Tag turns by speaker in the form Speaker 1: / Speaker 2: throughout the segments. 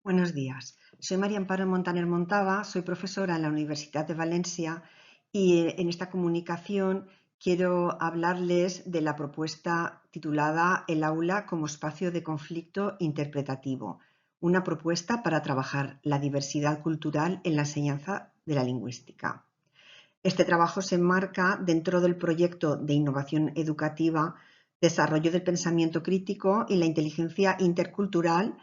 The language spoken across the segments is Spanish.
Speaker 1: Buenos días. Soy María Amparo Montaner Montava, soy profesora en la Universidad de Valencia y en esta comunicación quiero hablarles de la propuesta titulada El aula como espacio de conflicto interpretativo, una propuesta para trabajar la diversidad cultural en la enseñanza de la lingüística. Este trabajo se enmarca dentro del proyecto de innovación educativa, desarrollo del pensamiento crítico y la inteligencia intercultural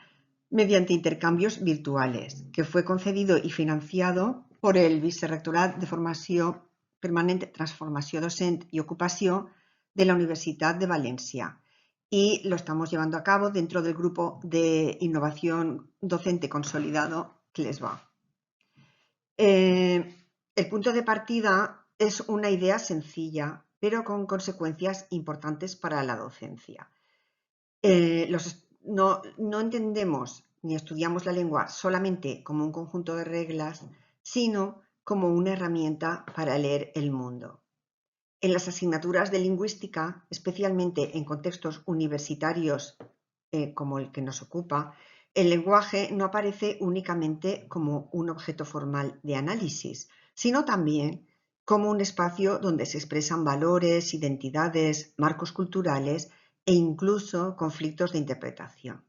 Speaker 1: mediante intercambios virtuales, que fue concedido y financiado por el Vicerrectorat de Formació Permanent, Transformació Docent i Ocupació de la Universidad de Valencia. Y lo estamos llevando a cabo dentro del grupo de innovación docente consolidado CLESVA. El punto de partida es una idea sencilla, pero con consecuencias importantes para la docencia. No entendemos ni estudiamos la lengua solamente como un conjunto de reglas, sino como una herramienta para leer el mundo. En las asignaturas de lingüística, especialmente en contextos universitarios como el que nos ocupa, el lenguaje no aparece únicamente como un objeto formal de análisis, sino también como un espacio donde se expresan valores, identidades, marcos culturales e incluso conflictos de interpretación.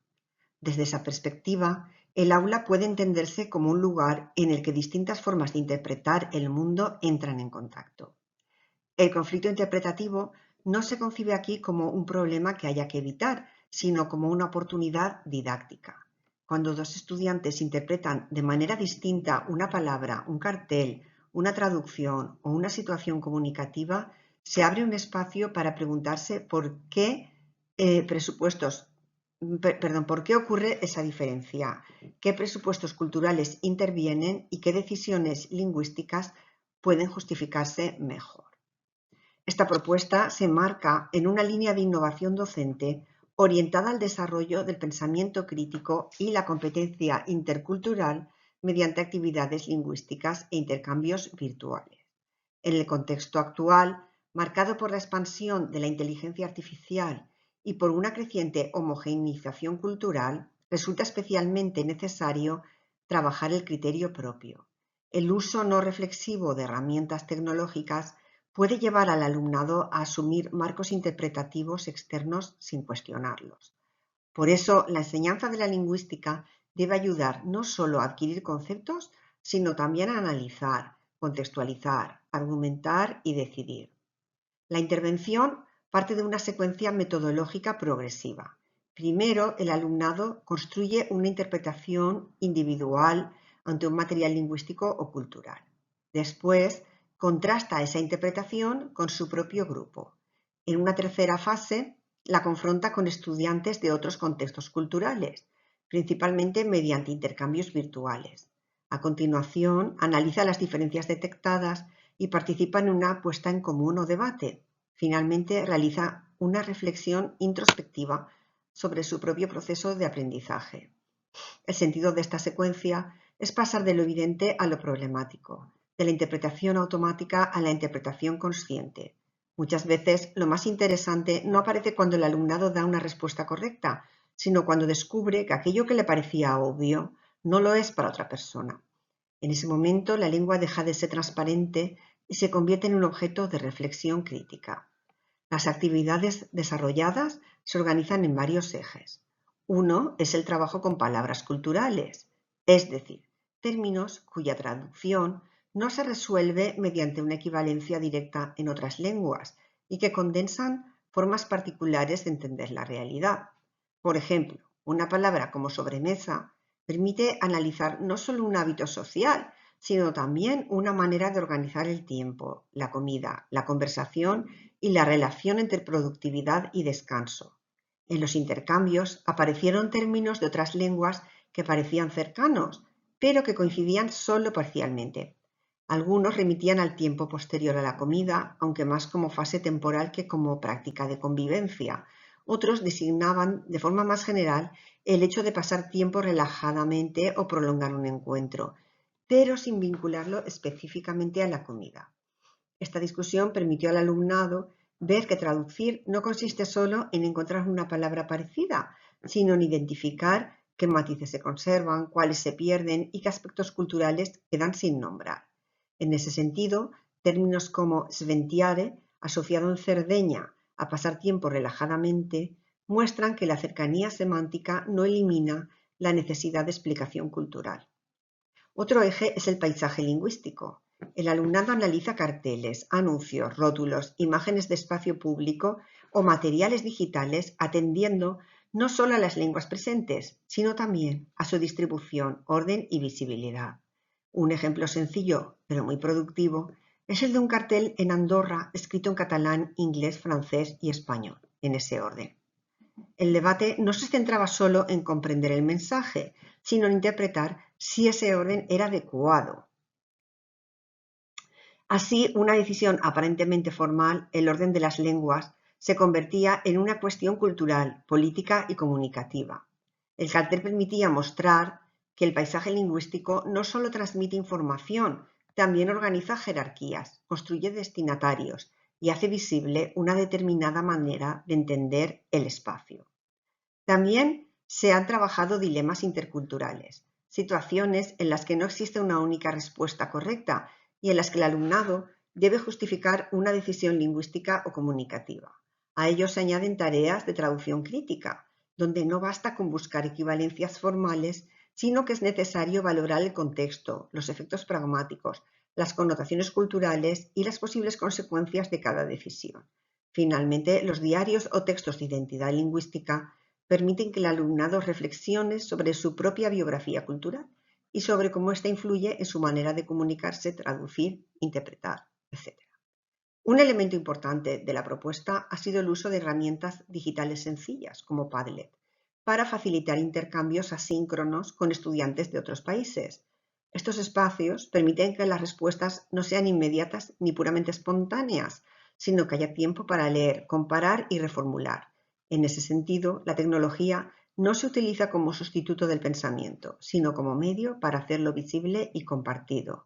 Speaker 1: Desde esa perspectiva, el aula puede entenderse como un lugar en el que distintas formas de interpretar el mundo entran en contacto. El conflicto interpretativo no se concibe aquí como un problema que haya que evitar, sino como una oportunidad didáctica. Cuando dos estudiantes interpretan de manera distinta una palabra, un cartel, una traducción o una situación comunicativa, se abre un espacio para preguntarse por qué ¿por qué ocurre esa diferencia? ¿Qué presupuestos culturales intervienen y qué decisiones lingüísticas pueden justificarse mejor? Esta propuesta se enmarca en una línea de innovación docente orientada al desarrollo del pensamiento crítico y la competencia intercultural mediante actividades lingüísticas e intercambios virtuales. En el contexto actual, marcado por la expansión de la inteligencia artificial y por una creciente homogeneización cultural, resulta especialmente necesario trabajar el criterio propio. El uso no reflexivo de herramientas tecnológicas puede llevar al alumnado a asumir marcos interpretativos externos sin cuestionarlos. Por eso, la enseñanza de la lingüística debe ayudar no solo a adquirir conceptos, sino también a analizar, contextualizar, argumentar y decidir. La intervención parte de una secuencia metodológica progresiva. Primero, el alumnado construye una interpretación individual ante un material lingüístico o cultural. Después, contrasta esa interpretación con su propio grupo. En una tercera fase, la confronta con estudiantes de otros contextos culturales, principalmente mediante intercambios virtuales. A continuación, analiza las diferencias detectadas y participa en una puesta en común o debate. Finalmente, realiza una reflexión introspectiva sobre su propio proceso de aprendizaje. El sentido de esta secuencia es pasar de lo evidente a lo problemático, de la interpretación automática a la interpretación consciente. Muchas veces lo más interesante no aparece cuando el alumnado da una respuesta correcta, sino cuando descubre que aquello que le parecía obvio no lo es para otra persona. En ese momento la lengua deja de ser transparente y se convierte en un objeto de reflexión crítica. Las actividades desarrolladas se organizan en varios ejes. Uno es el trabajo con palabras culturales, es decir, términos cuya traducción no se resuelve mediante una equivalencia directa en otras lenguas y que condensan formas particulares de entender la realidad. Por ejemplo, una palabra como sobremesa permite analizar no solo un hábito social, sino también una manera de organizar el tiempo, la comida, la conversación y la relación entre productividad y descanso. En los intercambios aparecieron términos de otras lenguas que parecían cercanos, pero que coincidían solo parcialmente. Algunos remitían al tiempo posterior a la comida, aunque más como fase temporal que como práctica de convivencia. Otros designaban de forma más general el hecho de pasar tiempo relajadamente o prolongar un encuentro, pero sin vincularlo específicamente a la comida. Esta discusión permitió al alumnado ver que traducir no consiste solo en encontrar una palabra parecida, sino en identificar qué matices se conservan, cuáles se pierden y qué aspectos culturales quedan sin nombrar. En ese sentido, términos como sventiare, asociado en Cerdeña a pasar tiempo relajadamente, muestran que la cercanía semántica no elimina la necesidad de explicación cultural. Otro eje es el paisaje lingüístico. El alumnado analiza carteles, anuncios, rótulos, imágenes de espacio público o materiales digitales atendiendo no solo a las lenguas presentes, sino también a su distribución, orden y visibilidad. Un ejemplo sencillo, pero muy productivo, es el de un cartel en Andorra escrito en catalán, inglés, francés y español, en ese orden. El debate no se centraba solo en comprender el mensaje, sino en interpretar si ese orden era adecuado. Así, una decisión aparentemente formal, el orden de las lenguas, se convertía en una cuestión cultural, política y comunicativa. El cartel permitía mostrar que el paisaje lingüístico no solo transmite información, también organiza jerarquías, construye destinatarios y hace visible una determinada manera de entender el espacio. También se han trabajado dilemas interculturales, situaciones en las que no existe una única respuesta correcta y en las que el alumnado debe justificar una decisión lingüística o comunicativa. A ello se añaden tareas de traducción crítica, donde no basta con buscar equivalencias formales, sino que es necesario valorar el contexto, los efectos pragmáticos, las connotaciones culturales y las posibles consecuencias de cada decisión. Finalmente, los diarios o textos de identidad lingüística permiten que el alumnado reflexione sobre su propia biografía cultural y sobre cómo ésta influye en su manera de comunicarse, traducir, interpretar, etc. Un elemento importante de la propuesta ha sido el uso de herramientas digitales sencillas, como Padlet, para facilitar intercambios asíncronos con estudiantes de otros países. Estos espacios permiten que las respuestas no sean inmediatas ni puramente espontáneas, sino que haya tiempo para leer, comparar y reformular. En ese sentido, la tecnología no se utiliza como sustituto del pensamiento, sino como medio para hacerlo visible y compartido.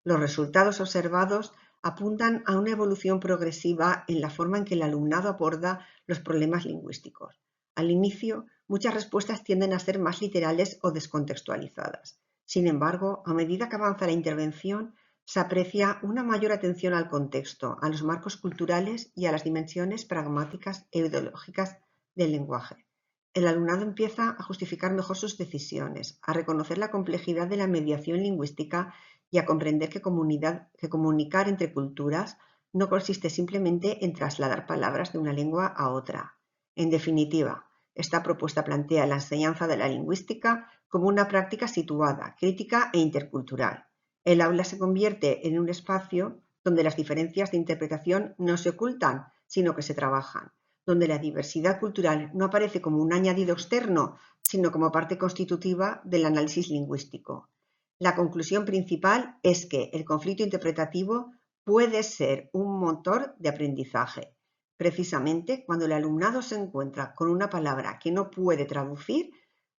Speaker 1: Los resultados observados apuntan a una evolución progresiva en la forma en que el alumnado aborda los problemas lingüísticos. Al inicio, muchas respuestas tienden a ser más literales o descontextualizadas. Sin embargo, a medida que avanza la intervención, se aprecia una mayor atención al contexto, a los marcos culturales y a las dimensiones pragmáticas e ideológicas del lenguaje. El alumnado empieza a justificar mejor sus decisiones, a reconocer la complejidad de la mediación lingüística y a comprender que comunicar entre culturas no consiste simplemente en trasladar palabras de una lengua a otra. En definitiva, esta propuesta plantea la enseñanza de la lingüística como una práctica situada, crítica e intercultural. El aula se convierte en un espacio donde las diferencias de interpretación no se ocultan, sino que se trabajan, donde la diversidad cultural no aparece como un añadido externo, sino como parte constitutiva del análisis lingüístico. La conclusión principal es que el conflicto interpretativo puede ser un motor de aprendizaje, precisamente cuando el alumnado se encuentra con una palabra que no puede traducir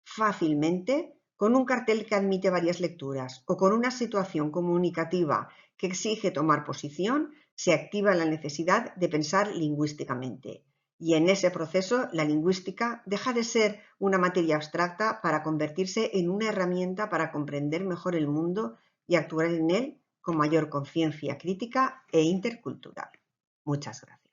Speaker 1: fácilmente, con un cartel que admite varias lecturas o con una situación comunicativa que exige tomar posición, se activa la necesidad de pensar lingüísticamente. Y en ese proceso, la lingüística deja de ser una materia abstracta para convertirse en una herramienta para comprender mejor el mundo y actuar en él con mayor conciencia crítica e intercultural. Muchas gracias.